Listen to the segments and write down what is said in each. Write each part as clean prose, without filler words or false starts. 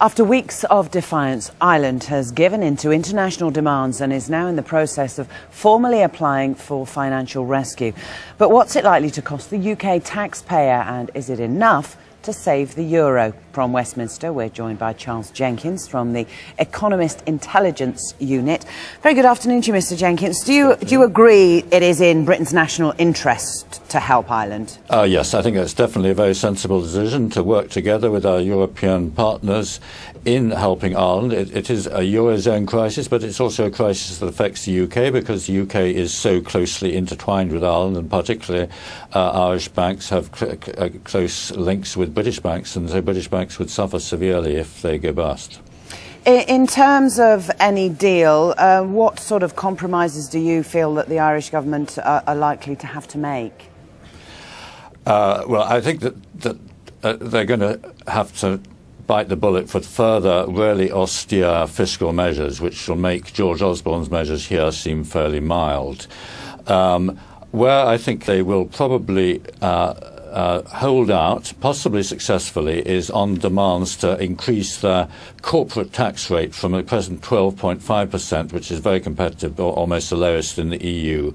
After weeks of defiance, Ireland has given in to international demands and is now in the process of formally applying for financial rescue. But what's it likely to cost the UK taxpayer, and is it enough to save the euro? From Westminster, we're joined by Charles Jenkins from the Economist Intelligence Unit. Very good afternoon to you, Mr. Jenkins. Do you agree it is in Britain's national interest to help Ireland? Yes, I think it's definitely a very sensible decision to work together with our European partners in helping Ireland. It is a Eurozone crisis, but it's also a crisis that affects the UK because the UK is so closely intertwined with Ireland, and particularly Irish banks have close links with British banks, and so British banks would suffer severely if they go bust. In terms of any deal, what sort of compromises do you feel that the Irish government are likely to have to make? Well, I think that they're going to have to bite the bullet for further really austere fiscal measures, which will make George Osborne's measures here seem fairly mild. Where I think they will probably hold out, possibly successfully, is on demands to increase their corporate tax rate from the present 12.5%, which is very competitive, or almost the lowest in the EU,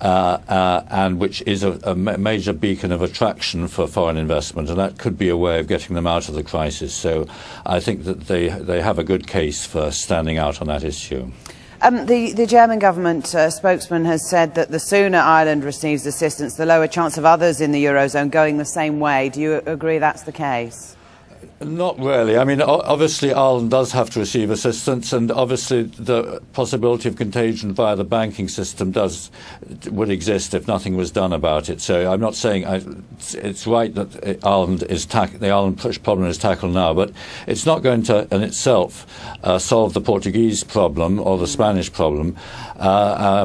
and which is a major beacon of attraction for foreign investment, and that could be a way of getting them out of the crisis. So I think that they have a good case for standing out on that issue. The German government spokesman has said that the sooner Ireland receives assistance, the lower chance of others in the Eurozone going the same way. Do you agree that's the case? Not really. I mean, obviously Ireland does have to receive assistance, and obviously the possibility of contagion via the banking system would exist if nothing was done about it. So I'm not saying it's right that the Ireland problem is tackled now, but it's not going to in itself solve the Portuguese problem or the Spanish problem.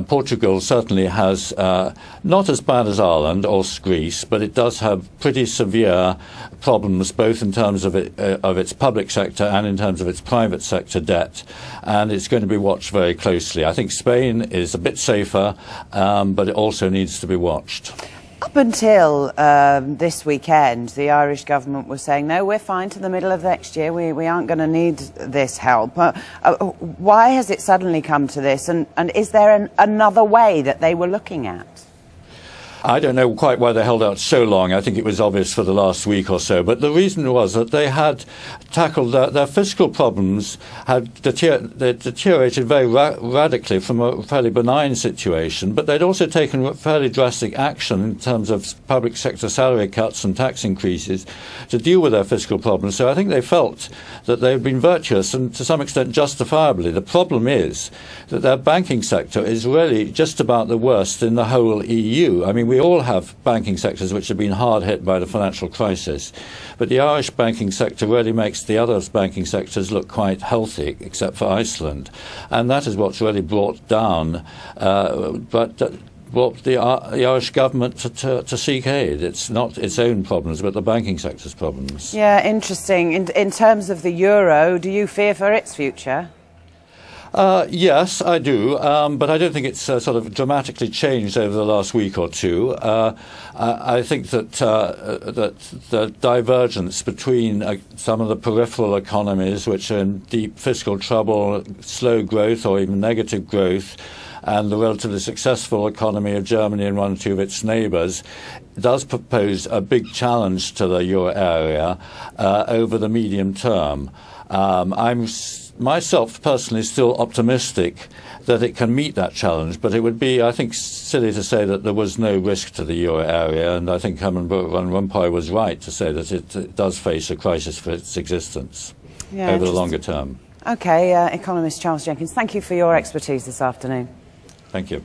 Portugal certainly has not as bad as Ireland or Greece, but it does have pretty severe problems, both in terms of its public sector and in terms of its private sector debt, and it's going to be watched very closely. I think Spain is a bit safer, but it also needs to be watched. Up until this weekend, the Irish government was saying, no, we're fine to the middle of next year, we aren't going to need this help. Why has it suddenly come to this, and is there another way that they were looking at? I don't know quite why they held out so long. I think it was obvious for the last week or so. But the reason was that they had tackled their fiscal problems, had deteriorated very radically from a fairly benign situation. But they'd also taken fairly drastic action in terms of public sector salary cuts and tax increases to deal with their fiscal problems. So I think they felt that they'd been virtuous, and to some extent justifiably. The problem is that their banking sector is really just about the worst in the whole EU. I mean, we all have banking sectors which have been hard hit by the financial crisis, but the Irish banking sector really makes the other banking sectors look quite healthy, except for Iceland, and that is what's really brought down brought the Irish government to seek aid. It's not its own problems, but the banking sector's problems. Yeah, interesting. In terms of the euro, do you fear for its future? Yes, I do, but I don't think it's sort of dramatically changed over the last week or two. I think that the divergence between some of the peripheral economies, which are in deep fiscal trouble, slow growth or even negative growth, and the relatively successful economy of Germany and one or two of its neighbours, does propose a big challenge to the euro area over the medium term. I'm myself personally still optimistic that it can meet that challenge, but it would be, I think, silly to say that there was no risk to the euro area, and I think Herman Van Rompuy was right to say that it does face a crisis for its existence over the longer term. Okay, economist Charles Jenkins, thank you for your expertise this afternoon. Thank you.